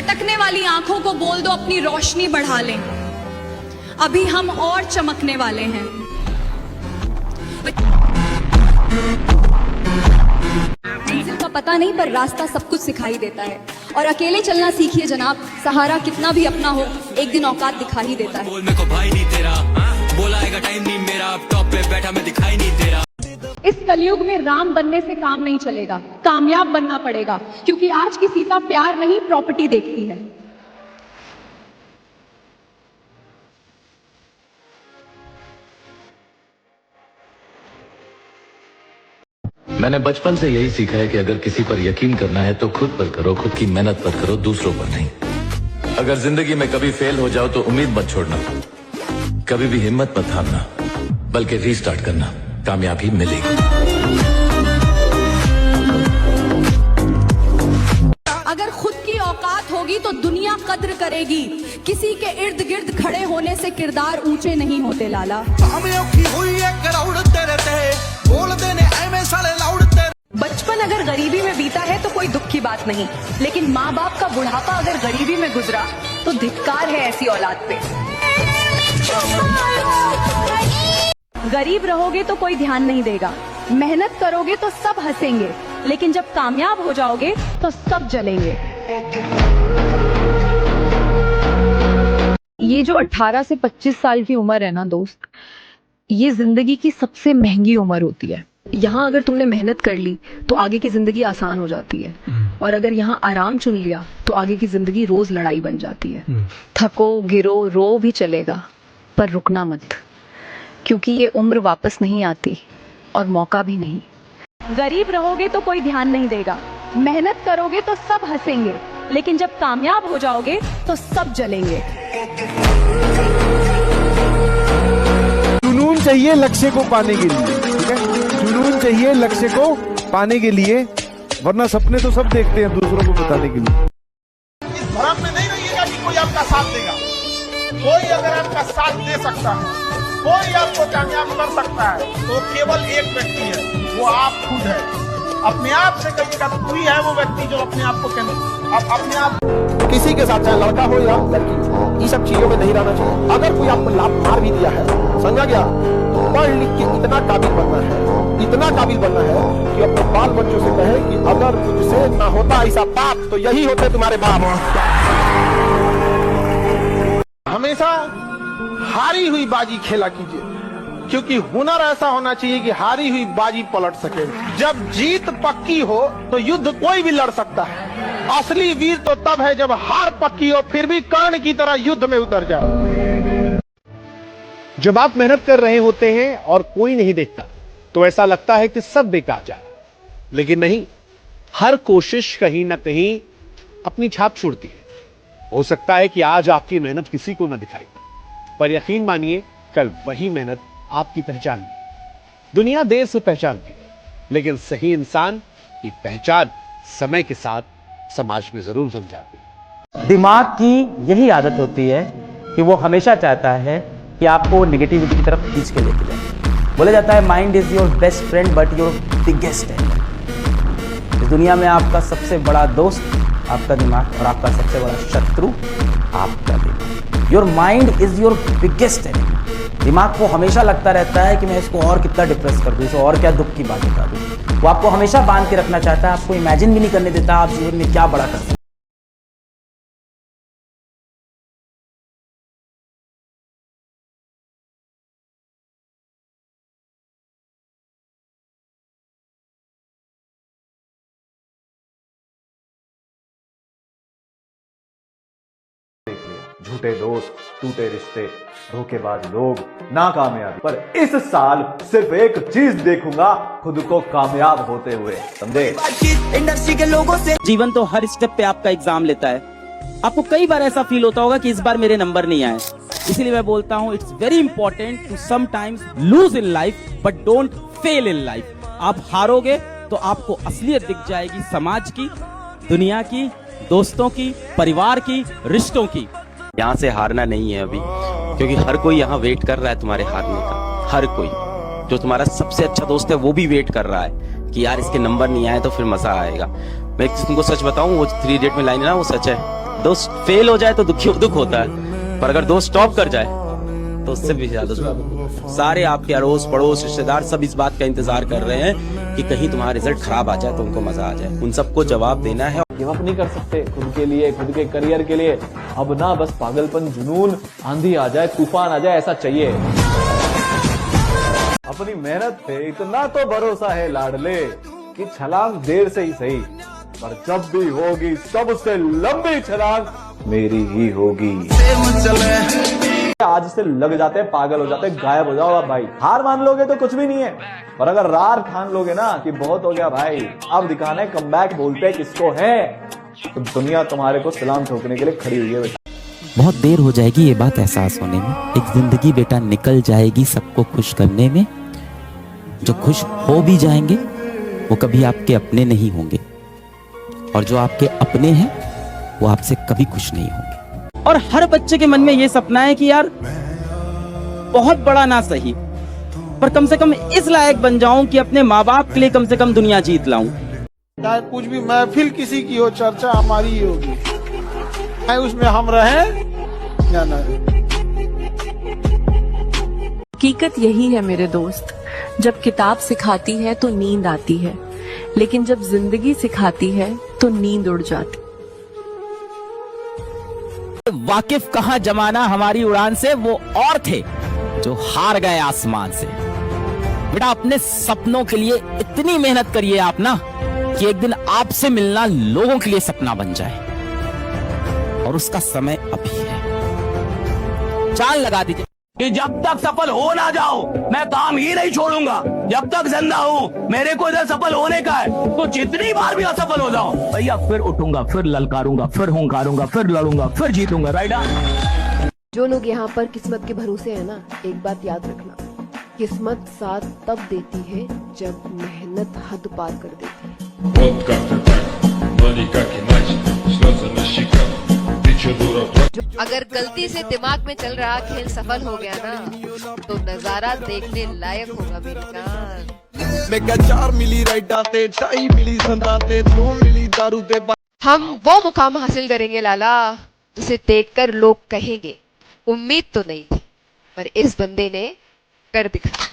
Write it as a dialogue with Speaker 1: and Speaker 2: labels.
Speaker 1: भटकने वाली आंखों को बोल दो अपनी रोशनी बढ़ा लें, अभी हम और चमकने वाले हैं। मंजिल का पता नहीं पर रास्ता सब कुछ सिखाई देता है, और अकेले चलना सीखिए जनाब, सहारा कितना भी अपना हो एक दिन औकात दिखा ही देता है।
Speaker 2: बोल मेरे को भाई नहीं तेरा, बोलाएगा टाइम नहीं मेरा, अब टॉप पे बैठा मैं दिखाई नहीं तेरा।
Speaker 3: इस कलयुग में राम बनने से काम नहीं चलेगा, कामयाब बनना पड़ेगा, क्योंकि आज की सीता प्यार नहीं प्रॉपर्टी देखती है।
Speaker 4: मैंने बचपन से यही सीखा है कि अगर किसी पर यकीन करना है तो खुद पर करो, खुद की मेहनत पर करो, दूसरों पर नहीं। अगर जिंदगी में कभी फेल हो जाओ तो उम्मीद मत छोड़ना, कभी भी हिम्मत मत हारना, बल्कि रीस्टार्ट करना, कामयाबी मिलेगी।
Speaker 1: अगर खुद की औकात होगी तो दुनिया कद्र करेगी, किसी के इर्द गिर्द खड़े होने से किरदार ऊंचे नहीं होते लाला।
Speaker 3: बचपन अगर गरीबी में बीता है तो कोई दुख की बात नहीं, लेकिन माँ बाप का बुढ़ापा अगर गरीबी में गुजरा तो धिक्कार है ऐसी औलाद पे। गरीब रहोगे तो कोई ध्यान नहीं देगा, मेहनत करोगे तो सब हंसेंगे, लेकिन जब कामयाब हो जाओगे तो सब जलेंगे।
Speaker 5: ये जो 18 से 25 साल की उम्र है ना दोस्त, ये जिंदगी की सबसे महंगी उम्र होती है। यहाँ अगर तुमने मेहनत कर ली तो आगे की जिंदगी आसान हो जाती है, और अगर यहाँ आराम चुन लिया तो आगे की जिंदगी रोज लड़ाई बन जाती है। थको गिरो रो भी चलेगा, पर रुकना मत, क्योंकि ये उम्र वापस नहीं आती और मौका भी नहीं।
Speaker 3: गरीब रहोगे तो कोई ध्यान नहीं देगा, मेहनत करोगे तो सब हंसेंगे, लेकिन जब कामयाब हो जाओगे तो सब जलेंगे।
Speaker 6: जुनून चाहिए लक्ष्य को पाने के लिए, ठीक है? जुनून चाहिए लक्ष्य को पाने के लिए, वरना सपने तो सब देखते हैं दूसरों को बताने के लिए।
Speaker 7: इस भ्रम में नहीं रहिएगा कि कोई आपका साथ देगा। कोई अगर आपका साथ दे सकता है, कोई आपको कामयाब कर सकता है, तो केवल एक व्यक्ति है, वो आप खुद है। अपने आप से कहिएगा तो कोई है वो व्यक्ति जो अपने आप को अपने आप
Speaker 8: किसी के साथ, चाहे लड़का हो या लड़की, ये सब चीजों में नहीं रहना चाहिए। अगर कोई आपको लाभ मार भी दिया है, समझा गया, तो पढ़ लिख के इतना काबिल बनना है, इतना काबिल बनना है कि अपने बाल बच्चों से कहे कि अगर तुझसे ना होता ऐसा पाप तो यही होते तुम्हारे बाप।
Speaker 7: हमेशा हारी हुई बाजी खेला कीजिए, क्योंकि हुनर ऐसा होना चाहिए कि हारी हुई बाजी पलट सके। जब जीत पक्की हो तो युद्ध कोई भी लड़ सकता है। असली वीर तो तब है जब हार पक्की हो फिर भी कर्ण की तरह युद्ध में उतर जाओ।
Speaker 6: जब आप मेहनत कर रहे होते हैं और कोई नहीं देखता तो ऐसा लगता है कि सब बेकार जा, लेकिन नहीं, हर कोशिश कहीं ना कहीं अपनी छाप छोड़ती है। हो सकता है कि आज आपकी मेहनत किसी को ना दिखाई, पर यकीन मानिए कल वही मेहनत आपकी पहचान है। दुनिया देर से पहचानती है, लेकिन सही इंसान की पहचान समय के साथ समाज में जरूर बन जाती है।
Speaker 9: दिमाग की यही आदत होती है कि वो हमेशा चाहता है कि आपको नेगेटिविटी की तरफ खींच के लेके जाए। बोला जाता है mind is your best friend but your biggest enemy. इस दुनिया में आपका सबसे बड़ा दोस्त आपका दिमाग और आपका सबसे बड़ा शत्रु आपका दिमाग। Your mind is your biggest enemy. दिमाग को हमेशा लगता रहता है कि मैं इसको और कितना डिप्रेस कर दूं, इसको और क्या दुख की बात बता दूं। वो आपको हमेशा बांध के रखना चाहता है, आपको इमेजिन भी नहीं करने देता आप जीवन में क्या बड़ा कर सकते हैं।
Speaker 10: झूठे दोस्त, टूटे रिश्ते, धोखेबाज लोग, नाकामयाबी, पर इस साल सिर्फ एक चीज देखूंगा, खुद को कामयाब होते हुए। समझे?
Speaker 2: इंडस्ट्री के लोगों से
Speaker 9: जीवन तो हर स्टेप पे आपका एग्जाम लेता है। आपको कई बार ऐसा फील होता होगा कि इस बार मेरे नंबर नहीं आए, इसीलिए मैं बोलता हूँ it's very important to sometimes lose in life but don't fail in life. आप हारोगे तो आपको असलियत दिख जाएगी, समाज की, दुनिया की, दोस्तों की, परिवार की, रिश्तों की।
Speaker 11: यहाँ से हारना नहीं है अभी, क्योंकि हर कोई यहाँ वेट कर रहा है तुम्हारे हारने का। हर कोई, जो तुम्हारा सबसे अच्छा दोस्त है वो भी वेट कर रहा है कि यार इसके नंबर नहीं आए तो फिर मजा आएगा। मैं तुमको सच बताऊं, वो 3 इडियट में लाइन है ना, वो सच है। दोस्त फेल हो जाए तो दुख होता है, पर अगर दोस्त टॉप कर जाए तो उससे भी ज्यादा दुख। सारे आपके अड़ोस पड़ोस रिश्तेदार सब इस बात का इंतजार कर रहे हैं कि कहीं तुम्हारा रिजल्ट खराब आ जाए तो उनको मजा आ जाए। उन सबको जवाब देना है।
Speaker 10: गिव अप नहीं कर सकते खुद के लिए, खुद के करियर के लिए। अब ना बस पागलपन, जुनून, आंधी आ जाए, तूफान आ जाए, ऐसा चाहिए। अपनी मेहनत पे इतना तो भरोसा है लाडले कि छलांग देर से ही सही, पर जब भी होगी सबसे लंबी छलांग मेरी ही होगी। आज से लग जाते हैं, पागल हो जाते हैं, गायब हो जाओ अब भाई। हार मान लोगे तो कुछ भी नहीं है, पर अगर रार ठान लोगे ना कि बहुत हो गया भाई, अब दिखाना है कमबैक बोलते किसको है, तो दुनिया तुम्हारे को सलाम ठोकने के लिए खड़ी हुई है बेटा।
Speaker 11: बहुत देर हो जाएगी ये बात एहसास होने में। एक जिंदगी बेटा निकल जाएगी सबको खुश करने में। जो खुश हो भी जाएंगे वो कभी आपके अपने नहीं होंगे, और जो आपके अपने हैं वो आपसे कभी खुश नहीं होंगे। और हर बच्चे के मन में ये सपना है कि यार बहुत बड़ा ना सही, पर कम से कम इस लायक बन जाऊं कि अपने माँ बाप के लिए कम से कम दुनिया जीत लाऊं।
Speaker 7: चाहे कुछ भी महफिल किसी की हो, चर्चा हमारी ही होगी, चाहे उसमें हम रहें या ना।
Speaker 5: हकीकत यही है मेरे दोस्त, जब किताब सिखाती है तो नींद आती है, लेकिन जब जिंदगी सिखाती है तो नींद उड़ जाती।
Speaker 11: वाकिफ कहां जमाना हमारी उड़ान से, वो और थे जो हार गए आसमान से। बेटा अपने सपनों के लिए इतनी मेहनत करिए आप ना कि एक दिन आपसे मिलना लोगों के लिए सपना बन जाए, और उसका समय अभी है। चाल लगा दीजिए
Speaker 2: कि जब तक सफल हो ना जाओ मैं काम ही नहीं छोड़ूंगा। जब तक जिंदा हूँ मेरे को इधर सफल होने का है, तो जितनी बार भी असफल हो जाओ भैया फिर उठूंगा, फिर ललकारूंगा, फिर हुंकारूंगा, फिर लड़ूंगा, फिर जीतूंगा। राइट।
Speaker 5: जो लोग यहाँ पर किस्मत के भरोसे है ना, एक बात याद रखना, किस्मत साथ तब देती है जब मेहनत हद पार कर देती है।
Speaker 3: अगर गलती से दिमाग में चल रहा खेल सफल हो गया ना, तो नजारा देखने लायक होगा मेरी जान।
Speaker 7: मैं क्या 4 मिली राइडा ते 2.5 मिली संदा ते 2 मिली दारू ते।
Speaker 3: हम वो मुकाम हासिल करेंगे लाला जिसे देखकर लोग कहेंगे उम्मीद तो नहीं थी, पर इस बंदे ने कर दिखाया।